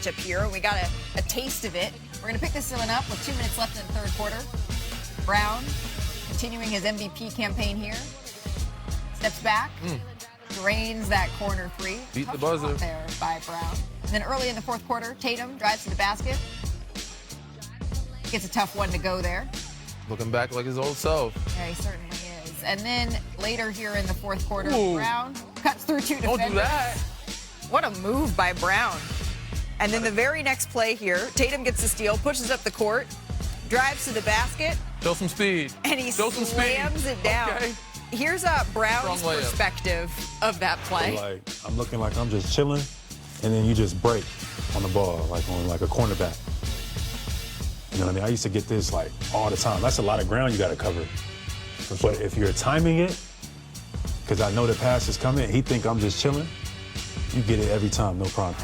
matchup here, and we got a taste of it. We're going to pick this one up with 2 minutes left in the third quarter. Brown continuing his MVP campaign here. Steps back, drains that corner three. Beat the buzzer. There by Brown. And then early in the fourth quarter, Tatum drives to the basket. Gets a tough one to go there. Looking back like his old self. Yeah, he certainly is. And then later here in the fourth quarter, Ooh. Brown cuts through two defenders. Don't do that. What a move by Brown. And then the very next play here, Tatum gets the steal, pushes up the court, drives to the basket. Show some speed. And he Show some slams speed. it down. Okay. Here's Brown's Strong layup. perspective of that play. Like, I'm looking like I'm just chilling, and then you just break on the ball, like on like a cornerback. You know what I mean? I used to get this like all the time. That's a lot of ground you got to cover. But if you're timing it, because I know the pass is coming, he think I'm just chilling, you get it every time, no problem.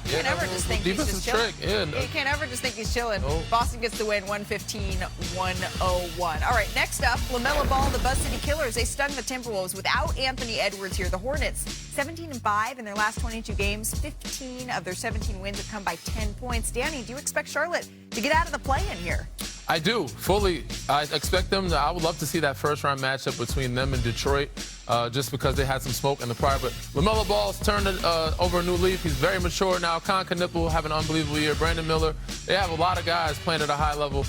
You can't ever just think he's just chilling. Yeah, You can't ever just think he's chilling. No. Boston gets the win, 115-101. All right, next up, LaMelo Ball, the Buzz City Killers. They stung the Timberwolves without Anthony Edwards here. The Hornets, 17-5 in their last 22 games. 15 of their 17 wins have come by 10 points. Danny, do you expect Charlotte to get out of the play-in here? I do, fully. I expect them I would love to see that first-round matchup between them and Detroit, just because they had some smoke in the prior. But LaMelo Ball's turned over a new leaf. He's very mature now. Con Knipple have an unbelievable year. Brandon Miller. They have a lot of guys playing at a high level.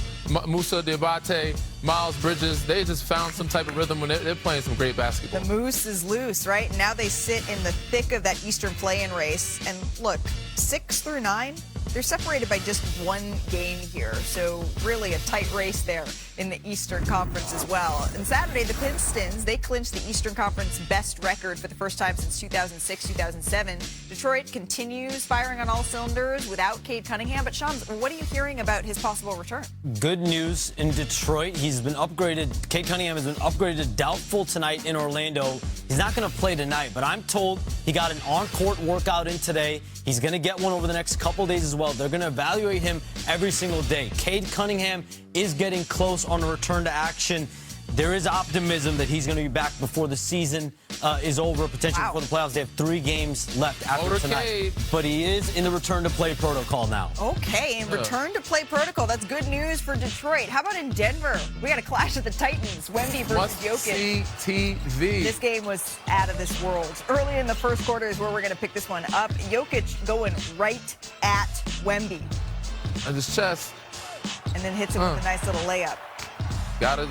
Musa Diabate, Miles Bridges. They just found some type of rhythm when they're playing some great basketball. The moose is loose, right? Now they sit in the thick of that Eastern play-in race. And look, 6 through 9, they're separated by just one game here. So really a tight race there in the Eastern Conference as well. And Saturday, the Pistons, they clinched the Eastern Conference best record for the first time since 2006-2007. Detroit continues firing on all cylinders without Cade Cunningham. But Shams, what are you hearing about his possible return? Good news in Detroit. He's been upgraded. Cade Cunningham has been upgraded to doubtful tonight in Orlando. He's not going to play tonight, but I'm told he got an on-court workout in today. He's going to get one over the next couple days as well. They're going to evaluate him every single day. Cade Cunningham is getting close on a return to action. There is optimism that he's going to be back before the season is over, potentially before the playoffs. They have 3 games left after tonight. But he is in the return-to-play protocol now. Okay, and return-to-play protocol. That's good news for Detroit. How about in Denver? We got a clash of the Titans. Wemby versus Jokic. TV. This game was out of this world. Early in the first quarter is where we're going to pick this one up. Jokic going right at Wemby. On his chest. And then hits him with a nice little layup. Gotta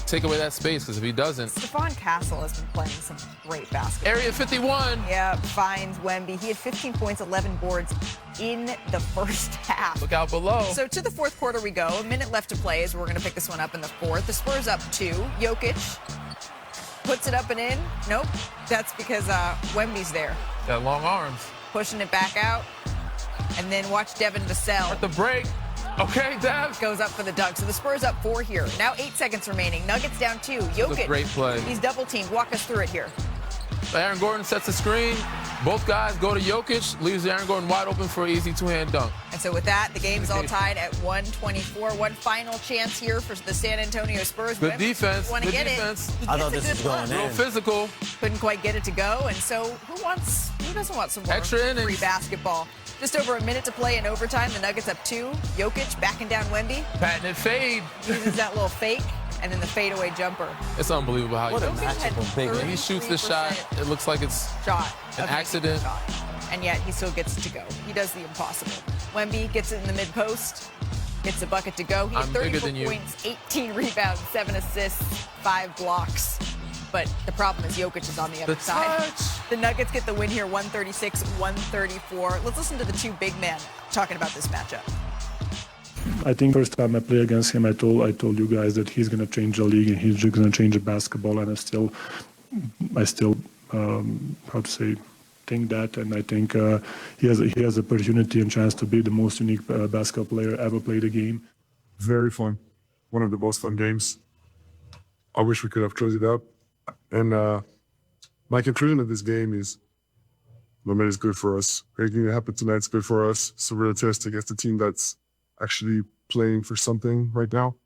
take away that space, because if he doesn't. Stephon Castle has been playing some great basketball. Area 51. Yeah, finds Wemby. He had 15 points, 11 boards in the first half. Look out below. So to the fourth quarter we go. A minute left to play as we're going to pick this one up in the fourth. The Spurs up 2. Jokic puts it up and in. Nope. That's because Wemby's there. Got long arms. Pushing it back out. And then watch Devin Vassell. At the break. Okay, Dev. Goes up for the dunk. So the Spurs up 4 here. Now 8 seconds remaining. Nuggets down 2. Jokic. Great play. He's double teamed. Walk us through it here. Aaron Gordon sets the screen. Both guys go to Jokic. Leaves Aaron Gordon wide open for an easy 2-hand dunk. And so with that, the game's all tied at 124. One final chance here for the San Antonio Spurs. Good defense. Want to get defense. It. I thought this was going in. Real physical. Couldn't quite get it to go. And so who doesn't want some more extra innings? Free basketball? Just over a minute to play in overtime. The Nuggets up 2. Jokic backing down Wemby. Patented fade. Uses that little fake. And then the fadeaway jumper. It's unbelievable how what a matchup of big. When he shoots the shot, it looks like it's an accident. And yet he still gets it to go. He does the impossible. Wemby gets it in the mid-post. Gets a bucket to go. He had 34 points, 18 rebounds, 7 assists, 5 blocks. But the problem is Jokic is on the other side. The Nuggets get the win here, 136-134. Let's listen to the 2 big men talking about this matchup. I think first time I play against him, I told you guys that he's going to change the league and he's going to change the basketball. And I still, think that. And I think he has the opportunity and chance to be the most unique basketball player ever played the game. Very fun. One of the most fun games. I wish we could have closed it up. And my conclusion of this game is no matter is good for us. Anything that happened tonight is good for us. It's a real test against a team that's actually playing for something right now.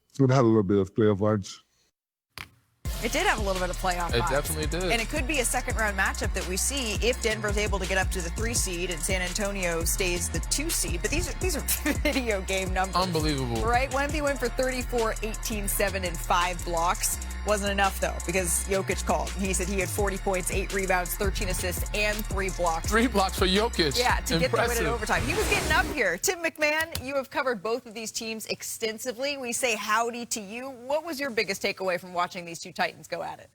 It's going to have a little bit of playoff vibes. It did have a little bit of playoff It vibes. definitely did. And it could be a second-round matchup that we see if Denver's able to get up to the 3 seed and San Antonio stays the 2 seed. But these are video game numbers. Unbelievable. Right? Wemby went for 34, 18, 7, and 5 blocks. Wasn't enough, though, because Jokic called. He said he had 40 points, 8 rebounds, 13 assists, and 3 blocks. 3 blocks for Jokic. Yeah, to get the win Impressive. in overtime. He was getting up here. Tim McMahon, you have covered both of these teams extensively. We say howdy to you. What was your biggest takeaway from watching these two Titans go at it?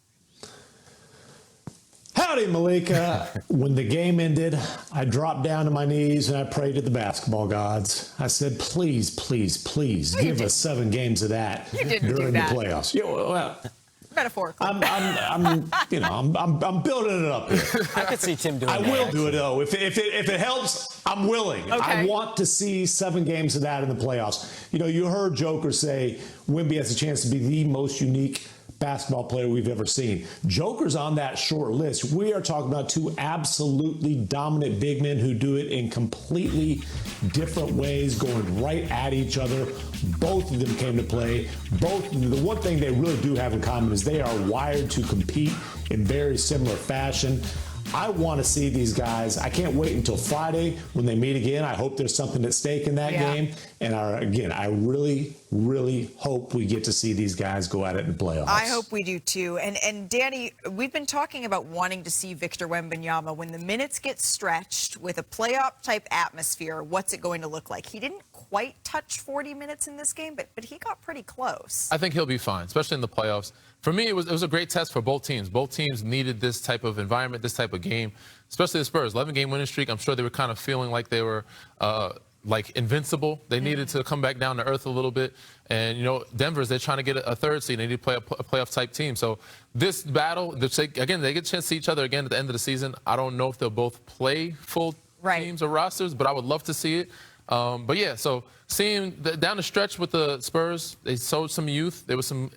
Howdy, Malika. When the game ended, I dropped down to my knees and I prayed to the basketball gods. I said, please, please, please give us 7 games of that You didn't do during the that. playoffs. Yeah, well, Metaphorically. I'm building it up here. I could see Tim doing I that. will do it though. If it helps, I'm willing. Okay. I want to see 7 games of that in the playoffs. You know, you heard Joker say Wemby has a chance to be the most unique basketball player we've ever seen. Joker's on that short list. We are talking about 2 absolutely dominant big men who do it in completely different ways, going right at each other. Both of them came to play. The one thing they really do have in common is they are wired to compete in very similar fashion. I want to see these guys. I can't wait until Friday when they meet again. I hope there's something at stake in that game. And I really, really hope we get to see these guys go at it in the playoffs. I hope we do too. And Danny, we've been talking about wanting to see Victor Wembanyama when the minutes get stretched with a playoff type atmosphere. What's it going to look like? He didn't quite touch 40 minutes in this game, but he got pretty close. I think he'll be fine, especially in the playoffs. For me, it was a great test for both teams. Both teams needed this type of environment, this type of game, especially the Spurs. 11-game winning streak. I'm sure they were kind of feeling like they were like invincible. They needed to come back down to earth a little bit. And, you know, Denver's, they're trying to get a 3rd seed. They need to play a playoff-type team. So this battle, again, they get a chance to see each other again at the end of the season. I don't know if they'll both play full teams or rosters, but I would love to see it. But, yeah, so seeing down the stretch with the Spurs, they showed some youth. There was some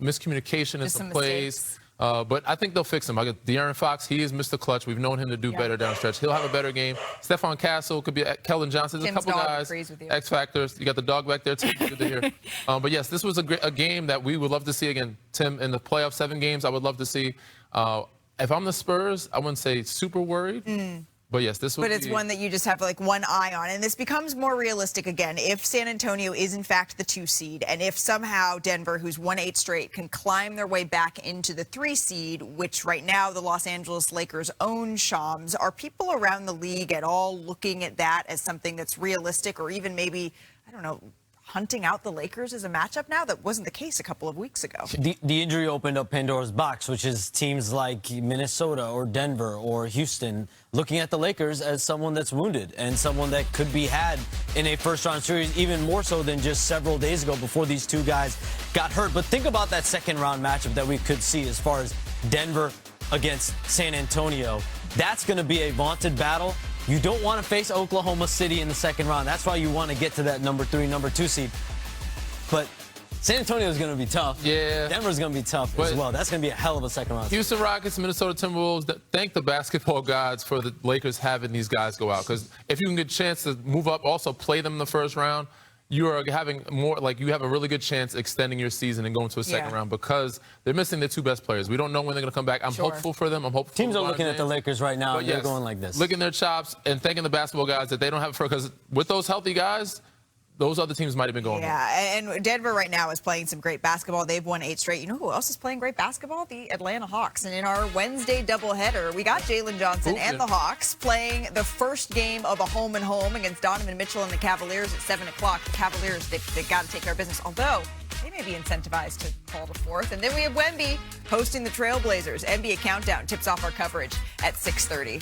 miscommunication in some plays. But I think they'll fix him. I got De'Aaron Fox. He is Mr. Clutch. We've known him to do better down the stretch. He'll have a better game. Stephon Castle could be Kellen Johnson. There's a couple guys. X Factors. You got the dog back there too. Good to hear. But yes, this was a game that we would love to see again. Tim, in the playoff 7 games, I would love to see. If I'm the Spurs, I wouldn't say super worried. But yes, this would But it's one that you just have like one eye on. And this becomes more realistic again if San Antonio is in fact the 2 seed and if somehow Denver, who's won 8 straight, can climb their way back into the 3 seed, which right now the Los Angeles Lakers own Shams. Are people around the league at all looking at that as something that's realistic or even maybe, I don't know, hunting out the Lakers as a matchup now? That wasn't the case a couple of weeks ago. The injury opened up Pandora's box, which is teams like Minnesota or Denver or Houston looking at the Lakers as someone that's wounded and someone that could be had in a first-round series, even more so than just several days ago before these 2 guys got hurt. But think about that second-round matchup that we could see as far as Denver against San Antonio. That's going to be a vaunted battle. You don't want to face Oklahoma City in the second round. That's why you want to get to that number 3, number 2 seed. But San Antonio is going to be tough. Yeah. Denver's going to be tough as well. That's going to be a hell of a second round. Houston Rockets, Minnesota Timberwolves, thank the basketball gods for the Lakers having these guys go out. Because if you can get a chance to move up, also play them in the first round, you are having more, like you have a really good chance extending your season and going to a second round because they're missing their 2 best players. We don't know when they're going to come back. I'm hopeful for them. I'm hopeful. Teams are looking at the Lakers right now and they're going like this. Licking their chops and thanking the basketball guys that they don't have it for, because with those healthy guys, those other teams might have been going. Yeah, and Denver right now is playing some great basketball. They've won 8 straight. You know who else is playing great basketball? The Atlanta Hawks. And in our Wednesday doubleheader, we got Jalen Johnson and the Hawks playing the first game of a home-and-home against Donovan Mitchell and the Cavaliers at 7 o'clock. The Cavaliers, they've got to take care of business, although they may be incentivized to call the 4th. And then we have Wemby hosting the Trailblazers. NBA Countdown tips off our coverage at 6:30.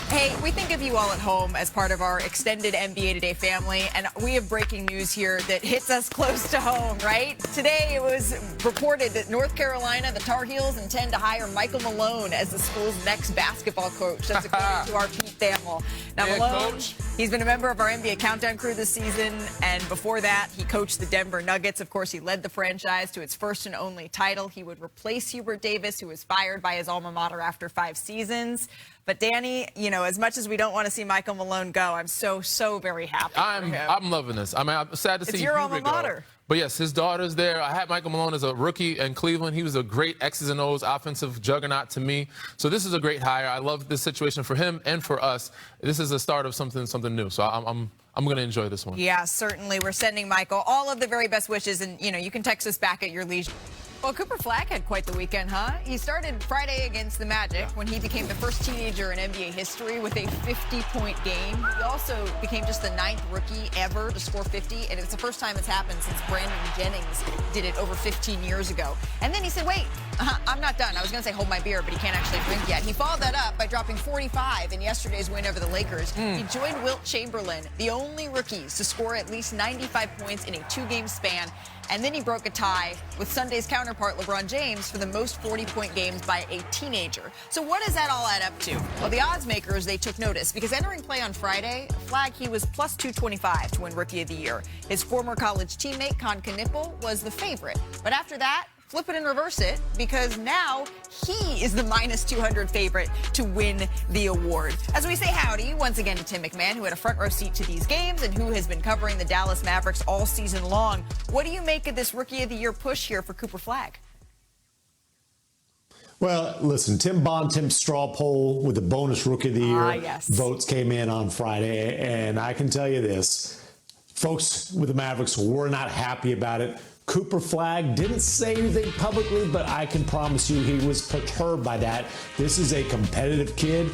Hey, we think of you all at home as part of our extended NBA Today family, and we have breaking news here that hits us close to home, right? Today it was reported that North Carolina, the Tar Heels, intend to hire Michael Malone as the school's next basketball coach. That's according to our Pete Thamel. Now, Malone, he's been a member of our NBA Countdown crew this season, and before that, he coached the Denver Nuggets. Of course, he led the franchise to its first and only title. He would replace Hubert Davis, who was fired by his alma mater after 5 seasons. But Danny, you know, as much as we don't want to see Michael Malone go, I'm so very happy for him. I'm loving this. I mean, I'm sad to see it's your alma Hubert mater. go. But yes, his daughter's there. I had Michael Malone as a rookie in Cleveland. He was a great X's and O's offensive juggernaut to me. So this is a great hire. I love this situation for him and for us. This is the start of something new. So I'm going to enjoy this one. Yeah, certainly. We're sending Michael all of the very best wishes, and you can text us back at your leisure. Well, Cooper Flagg had quite the weekend, huh? He started Friday against the Magic when he became the first teenager in NBA history with a 50-point game. He also became just the 9th rookie ever to score 50, and it's the first time it's happened since Brandon Jennings did it over 15 years ago. And then he said, wait, I'm not done. I was going to say hold my beer, but he can't actually drink yet. He followed that up by dropping 45 in yesterday's win over the Lakers. He joined Wilt Chamberlain, the only rookies to score at least 95 points in a 2-game span. And then he broke a tie with Sunday's counterpart, LeBron James, for the most 40-point games by a teenager. So what does that all add up to? Well, the odds makers, they took notice because entering play on Friday, Flagg, he was plus 225 to win Rookie of the Year. His former college teammate, Con Knipple, was the favorite. But after that, flip it and reverse it, because now he is the minus 200 favorite to win the award. As we say howdy once again to Tim McMahon, who had a front row seat to these games and who has been covering the Dallas Mavericks all season long. What do you make of this Rookie of the Year push here for Cooper Flagg? Well, listen, Tim Bontemps straw poll with the bonus Rookie of the Year yes. votes came in on Friday, and I can tell you this, folks with the Mavericks were not happy about it. Cooper Flagg didn't say anything publicly, but I can promise you he was perturbed by that. This is a competitive kid.